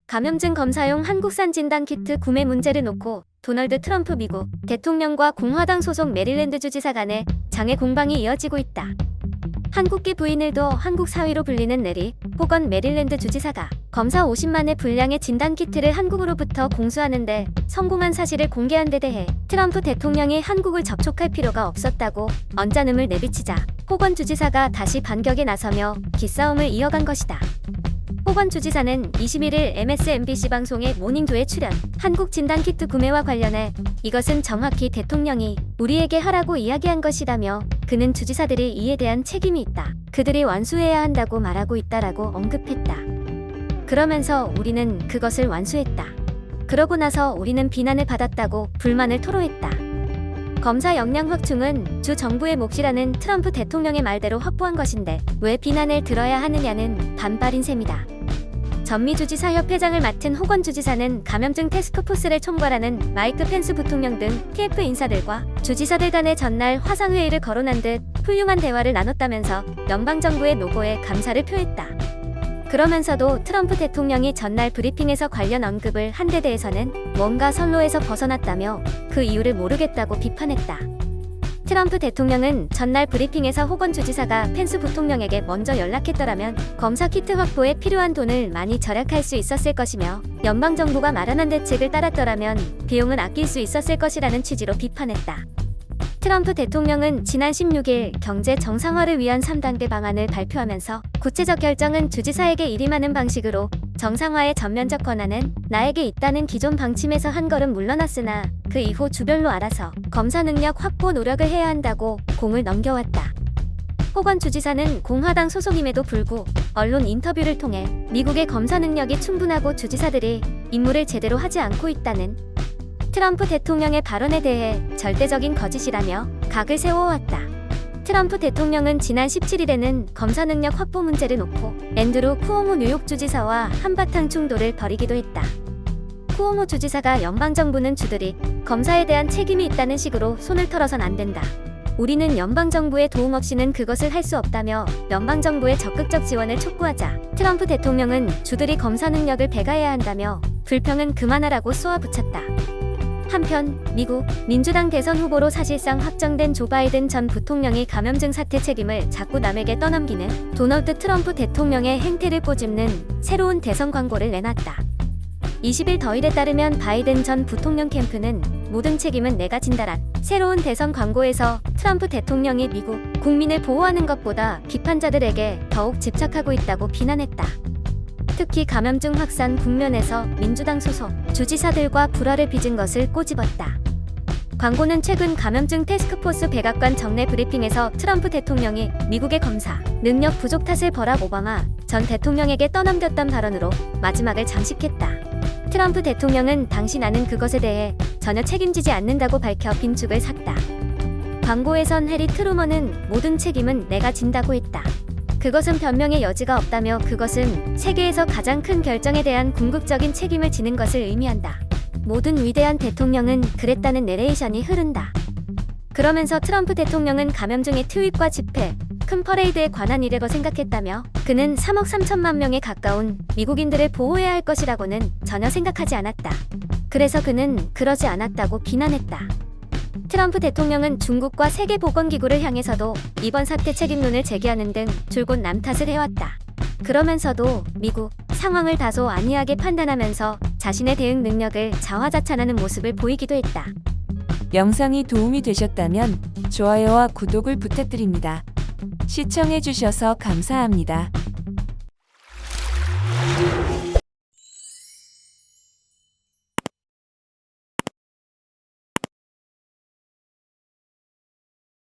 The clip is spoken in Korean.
감염증 검사용 한국산 진단키트 구매 문제를 놓고 도널드 트럼프 미국 대통령과 공화당 소속 메릴랜드 주지사 간의 장애 공방이 이어지고 있다. 한국계 부인을도 한국 사위로 불리는 내리 호건 메릴랜드 주지사가 검사 50만의 분량의 진단키트를 한국으로부터 공수하는데 성공한 사실을 공개한 데 대해 트럼프 대통령이 한국을 접촉할 필요가 없었다고 언짢음을 내비치자 호건 주지사가 다시 반격에 나서며 기싸움을 이어간 것이다. 호건 주지사는 21일 MSNBC 방송의 모닝조에 출연, 한국 진단키트 구매와 관련해 이것은 정확히 대통령이 우리에게 하라고 이야기한 것이라며 그는 주지사들이 이에 대한 책임이 있다. 그들이 완수해야 한다고 말하고 있다라고 언급했다. 그러면서 우리는 그것을 완수했다. 그러고 나서 우리는 비난을 받았다고 불만을 토로했다. 검사 역량 확충은 주 정부의 몫이라는 트럼프 대통령의 말대로 확보한 것인데 왜 비난을 들어야 하느냐는 반발인 셈이다. 전미주지사협회장을 맡은 호건 주지사는 감염증 태스크포스를 총괄하는 마이크 펜스 부통령 등 TF 인사들과 주지사들 간의 전날 화상회의를 거론한 듯 훌륭한 대화를 나눴다면서 연방정부의 노고에 감사를 표했다. 그러면서도 트럼프 대통령이 전날 브리핑에서 관련 언급을 한 데 대해서는 뭔가 선로에서 벗어났다며 그 이유를 모르겠다고 비판했다. 트럼프 대통령은 전날 브리핑에서 호건 주지사가 펜스 부통령에게 먼저 연락했더라면 검사 키트 확보에 필요한 돈을 많이 절약할 수 있었을 것이며 연방정부가 마련한 대책을 따랐더라면 비용을 아낄 수 있었을 것이라는 취지로 비판했다. 트럼프 대통령은 지난 16일 경제 정상화를 위한 3단계 방안을 발표하면서 구체적 결정은 주지사에게 일임하는 방식으로 정상화의 전면적 권한은 나에게 있다는 기존 방침에서 한 걸음 물러났으나 그 이후 주별로 알아서 검사 능력 확보 노력을 해야 한다고 공을 넘겨왔다. 호건 주지사는 공화당 소속임에도 불구 언론 인터뷰를 통해 미국의 검사 능력이 충분하고 주지사들이 임무를 제대로 하지 않고 있다는 트럼프 대통령의 발언에 대해 절대적인 거짓이라며 각을 세워왔다. 트럼프 대통령은 지난 17일에는 검사 능력 확보 문제를 놓고 앤드루 쿠오모 뉴욕 주지사와 한바탕 충돌을 벌이기도 했다. 쿠오모 주지사가 연방정부는 주들이 검사에 대한 책임이 있다는 식으로 손을 털어선 안 된다. 우리는 연방정부의 도움 없이는 그것을 할 수 없다며 연방정부의 적극적 지원을 촉구하자 트럼프 대통령은 주들이 검사 능력을 배가해야 한다며 불평은 그만하라고 쏘아붙였다. 한편 미국 민주당 대선 후보로 사실상 확정된 조 바이든 전 부통령이 감염증 사태 책임을 자꾸 남에게 떠넘기는 도널드 트럼프 대통령의 행태를 꼬집는 새로운 대선 광고를 내놨다. 20일 더일에 따르면 바이든 전 부통령 캠프는 모든 책임은 내가 진다란 새로운 대선 광고에서 트럼프 대통령이 미국 국민을 보호하는 것보다 비판자들에게 더욱 집착하고 있다고 비난했다. 특히 감염증 확산 국면에서 민주당 소속 주지사들과 불화를 빚은 것을 꼬집었다. 광고는 최근 감염증 태스크포스 백악관 정례 브리핑에서 트럼프 대통령이 미국의 검사 능력 부족 탓을 버락 오바마 전 대통령에게 떠넘겼던 발언으로 마지막을 장식했다. 트럼프 대통령은 당시 나는 그것에 대해 전혀 책임지지 않는다고 밝혀 빈축을 샀다. 광고에선 해리 트루먼은 모든 책임은 내가 진다고 했다. 그것은 변명의 여지가 없다며 그것은 세계에서 가장 큰 결정에 대한 궁극적인 책임을 지는 것을 의미한다. 모든 위대한 대통령은 그랬다는 내레이션이 흐른다. 그러면서 트럼프 대통령은 감염증의 트윗과 집회, 큰 퍼레이드에 관한 일이라고 생각했다며 그는 3억 3천만 명에 가까운 미국인들을 보호해야 할 것이라고는 전혀 생각하지 않았다. 그래서 그는 그러지 않았다고 비난했다. 트럼프 대통령은 중국과 세계보건기구를 향해서도 이번 사태 책임론을 제기하는 등 줄곧 남탓을 해왔다. 그러면서도 미국 상황을 다소 안이하게 판단하면서 자신의 대응 능력을 자화자찬하는 모습을 보이기도 했다. 영상이 도움이 되셨다면 좋아요와 구독을 부탁드립니다. 시청해주셔서 감사합니다.